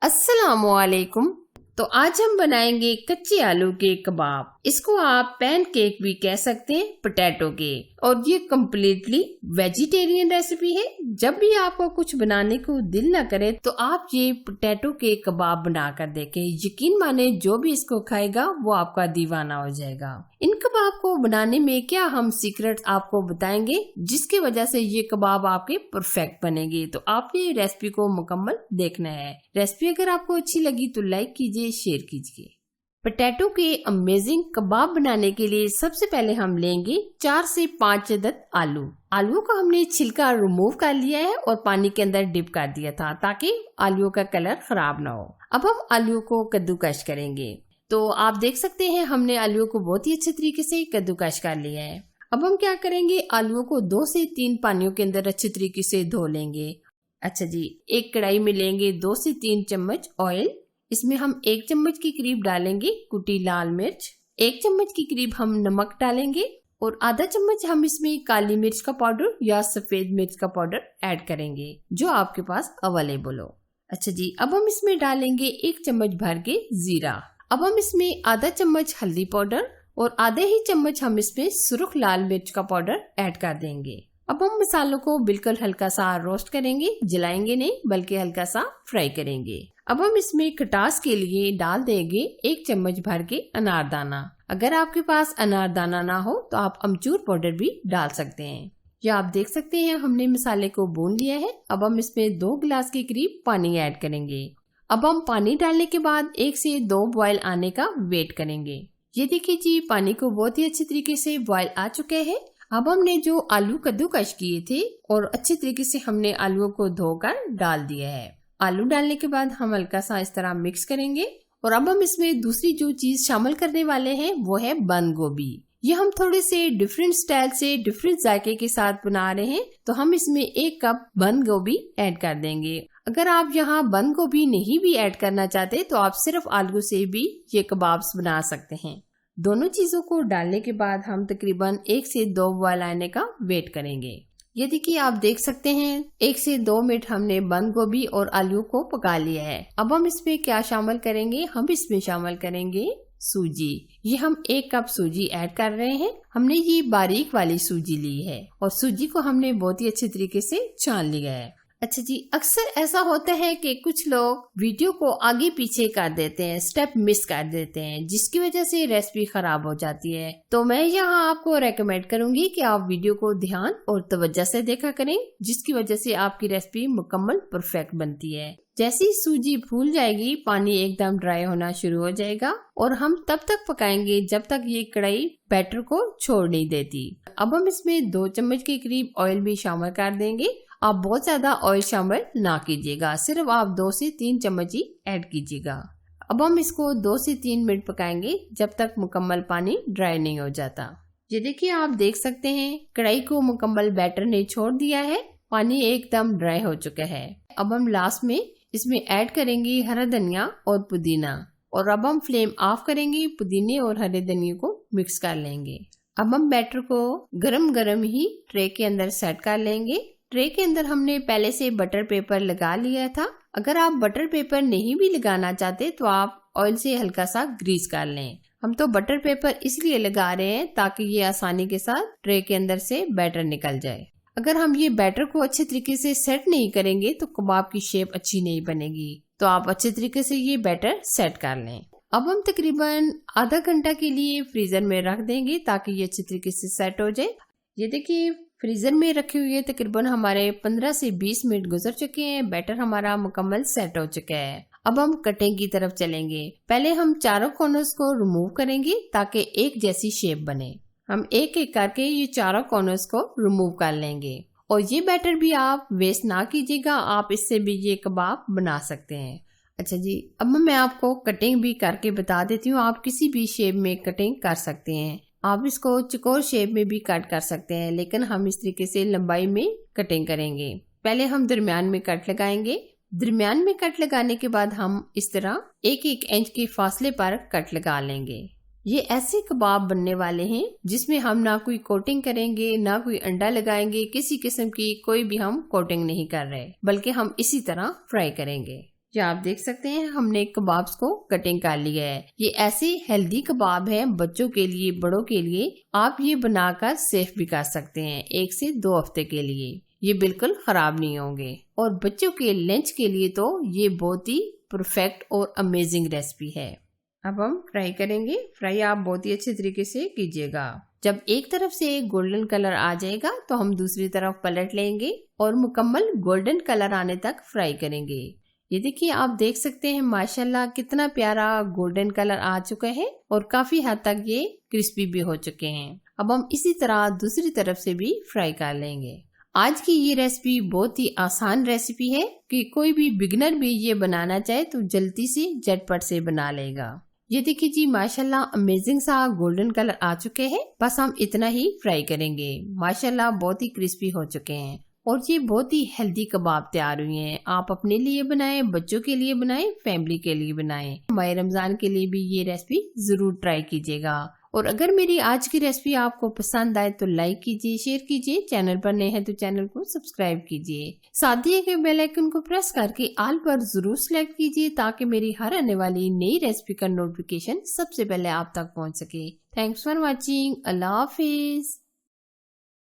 अस्सलामुअलैकुम। तो आज हम बनाएंगे कच्चे आलू के कबाब। इसको आप पैन केक भी कह सकते हैं, पोटैटो के। और ये कम्प्लीटली वेजिटेरियन रेसिपी है। जब भी आपको कुछ बनाने को दिल न करे तो आप ये पोटैटो के कबाब बना कर देखें। यकीन माने जो भी इसको खाएगा वो आपका दीवाना हो जाएगा। इन कबाब को बनाने में क्या हम सीक्रेट आपको बताएंगे, जिसकी वजह से ये कबाब आपके परफेक्ट बनेंगे। तो आपने रेसिपी को मुकम्मल देखना है। रेसिपी अगर आपको अच्छी लगी तो लाइक कीजिए, शेयर कीजिए। पोटैटो के अमेजिंग कबाब बनाने के लिए सबसे पहले हम लेंगे 4 से 5 अदद आलू। आलू का हमने छिलका रिमूव कर लिया है और पानी के अंदर डिप कर दिया था ताकि आलू का कलर खराब ना हो। अब हम आलू को कद्दूकश करेंगे। तो आप देख सकते हैं हमने आलू को बहुत ही अच्छे तरीके से कद्दूकश कर लिया है। अब हम क्या करेंगे, आलूओं को 2 से 3 पानियों के अंदर अच्छे तरीके से धो लेंगे। अच्छा जी, एक कढ़ाई में लेंगे 2 से 3 चम्मच ऑयल। इसमें हम 1 चम्मच के करीब डालेंगे कुटी लाल मिर्च, 1 चम्मच के करीब हम नमक डालेंगे और आधा चम्मच हम इसमें काली मिर्च का पाउडर या सफेद मिर्च का पाउडर ऐड करेंगे, जो आपके पास अवेलेबल हो। अच्छा जी, अब हम इसमें डालेंगे 1 चम्मच भर के जीरा। अब हम इसमें आधा चम्मच हल्दी पाउडर और आधे ही चम्मच हम इसमें सुर्ख लाल मिर्च का पाउडर ऐड कर देंगे। अब हम मसालों को बिल्कुल हल्का सा रोस्ट करेंगे, जलाएंगे नहीं बल्कि हल्का सा फ्राई करेंगे। अब हम इसमें खटास के लिए डाल देंगे 1 चम्मच भर के अनारदाना। अगर आपके पास अनारदाना ना हो तो आप अमचूर पाउडर भी डाल सकते हैं। या आप देख सकते हैं हमने मसाले को भून लिया है। अब हम इसमें 2 गिलास के करीब पानी ऐड करेंगे। अब हम पानी डालने के बाद 1 से 2 बॉयल आने का वेट करेंगे। ये देखिए जी, पानी को बहुत ही अच्छे तरीके से बॉयल आ चुके हैं। अब हमने जो आलू कद्दूकश किए थे और अच्छे तरीके से हमने आलूओं को धोकर डाल दिया है। आलू डालने के बाद हम हल्का सा इस तरह मिक्स करेंगे। और अब हम इसमें दूसरी जो चीज शामिल करने वाले हैं वो है बंद गोभी। ये हम थोड़े से डिफरेंट स्टाइल से डिफरेंट जायके के साथ बना रहे हैं, तो हम इसमें 1 कप बंद गोभी ऐड कर देंगे। अगर आप यहाँ बंद गोभी नहीं भी ऐड करना चाहते तो आप सिर्फ आलू से भी ये कबाब्स बना सकते हैं। दोनों चीजों को डालने के बाद हम तकरीबन 1 से 2 बॉयल आने का वेट करेंगे। ये देखिए, आप देख सकते हैं 1 से 2 मिनट हमने बंद गोभी और आलू को पका लिया है। अब हम इसमें क्या शामिल करेंगे, हम इसमें शामिल करेंगे सूजी। ये हम 1 कप सूजी ऐड कर रहे हैं। हमने ये बारीक वाली सूजी ली है और सूजी को हमने बहुत ही अच्छे तरीके से छान लिया है। अच्छा जी, अक्सर ऐसा होता है कि कुछ लोग वीडियो को आगे पीछे कर देते हैं, स्टेप मिस कर देते हैं, जिसकी वजह से रेसिपी खराब हो जाती है। तो मैं यहाँ आपको रेकमेंड करूंगी कि आप वीडियो को ध्यान और तवज्जो से देखा करें, जिसकी वजह से आपकी रेसिपी मुकम्मल परफेक्ट बनती है। जैसे ही सूजी फूल जाएगी, पानी एकदम ड्राई होना शुरू हो जाएगा और हम तब तक पकाएंगे जब तक ये कढ़ाई बैटर को छोड़ नहीं देती। अब हम इसमें 2 चम्मच के करीब ऑयल भी शामिल कर देंगे। आप बहुत ज्यादा ऑयल शामिल ना कीजिएगा, सिर्फ आप 2 से 3 चम्मच ही ऐड कीजिएगा। अब हम इसको 2 से 3 मिनट पकाएंगे जब तक मुकम्मल पानी ड्राई नहीं हो जाता। ये देखिए, आप देख सकते हैं कढ़ाई को मुकम्मल बैटर ने छोड़ दिया है, पानी एकदम ड्राई हो चुका है। अब हम लास्ट में इसमें ऐड करेंगे हरा धनिया और पुदीना और अब हम फ्लेम ऑफ करेंगे, पुदीने और हरे धनिया को मिक्स कर लेंगे। अब हम बैटर को गरम गरम ही ट्रे के अंदर सेट कर लेंगे। ट्रे के अंदर हमने पहले से बटर पेपर लगा लिया था। अगर आप बटर पेपर नहीं भी लगाना चाहते तो आप ऑयल से हल्का सा ग्रीस कर लें। हम तो बटर पेपर इसलिए लगा रहे हैं ताकि ये आसानी के साथ ट्रे के अंदर से बैटर निकल जाए। अगर हम ये बैटर को अच्छे तरीके से सेट नहीं करेंगे तो कबाब की शेप अच्छी नहीं बनेगी। तो आप अच्छे तरीके से ये बैटर सेट कर लें। अब हम तकरीबन आधा घंटा के लिए फ्रीजर में रख देंगे ताकि ये अच्छे तरीके से सेट हो जाए। ये देखिए, फ्रीजर में रखे हुए तकरीबन हमारे 15 से 20 मिनट गुजर चुके हैं। बैटर हमारा मुकम्मल सेट हो चुका है। अब हम कटिंग की तरफ चलेंगे। पहले हम चारों कॉर्नर्स को रिमूव करेंगे ताकि एक जैसी शेप बने। हम एक एक करके ये चारों कॉर्नर्स को रिमूव कर लेंगे। और ये बैटर भी आप वेस्ट ना कीजिएगा, आप इससे भी ये कबाब बना सकते हैं। अच्छा जी, अब मैं आपको कटिंग भी करके बता देती हूँ। आप किसी भी शेप में कटिंग कर सकते हैं। आप इसको चौकोर शेप में भी कट कर सकते हैं, लेकिन हम इस तरीके से लंबाई में कटिंग करेंगे। पहले हम दरमियान में कट लगाएंगे। दरमियान में कट लगाने के बाद हम इस तरह 1-1 इंच के फासले पर कट लगा लेंगे। ये ऐसे कबाब बनने वाले हैं जिसमें हम ना कोई कोटिंग करेंगे, ना कोई अंडा लगाएंगे, किसी किस्म की कोई भी हम कोटिंग नहीं कर रहे, बल्कि हम इसी तरह फ्राई करेंगे। ये आप देख सकते हैं हमने कबाब्स को कटिंग कर लिया है। ये ऐसे हेल्दी कबाब है, बच्चों के लिए बड़ों के लिए। आप ये बनाकर सेफ भी कर सकते हैं 1 से 2 हफ्ते के लिए। ये बिल्कुल खराब नहीं होंगे और बच्चों के लंच के लिए तो ये बहुत ही परफेक्ट और अमेजिंग रेसिपी है। अब हम फ्राई करेंगे। फ्राई आप बहुत ही अच्छे तरीके से कीजिएगा। जब एक तरफ से गोल्डन कलर आ जाएगा तो हम दूसरी तरफ पलट लेंगे और मुकम्मल गोल्डन कलर आने तक फ्राई करेंगे। ये देखिए आप देख सकते हैं माशाल्लाह कितना प्यारा गोल्डन कलर आ चुका है और काफी हद तक ये क्रिस्पी भी हो चुके हैं। अब हम इसी तरह दूसरी तरफ से भी फ्राई कर लेंगे। आज की ये रेसिपी बहुत ही आसान रेसिपी है कि कोई भी बिगिनर भी ये बनाना चाहे तो जल्दी से झटपट से बना लेगा। ये देखिए जी माशाल्लाह अमेजिंग सा गोल्डन कलर आ चुके हैं। बस हम इतना ही फ्राई करेंगे। माशाल्लाह बहुत ही क्रिस्पी हो चुके हैं और ये बहुत ही हेल्दी कबाब तैयार हुए हैं। आप अपने लिए बनाएं, बच्चों के लिए बनाएं, फैमिली के लिए बनाएं। माह रमजान के लिए भी ये रेसिपी जरूर ट्राई कीजिएगा। और अगर मेरी आज की रेसिपी आपको पसंद आए तो लाइक कीजिए, शेयर कीजिए। चैनल पर नए हैं तो चैनल को सब्सक्राइब कीजिए। साथ ही के बेल आइकन को प्रेस करके ऑल पर जरूर सेलेक्ट कीजिए ताकि मेरी हर आने वाली नई रेसिपी का नोटिफिकेशन सबसे पहले आप तक पहुंच सके। Thanks for watching. Allah Hafiz.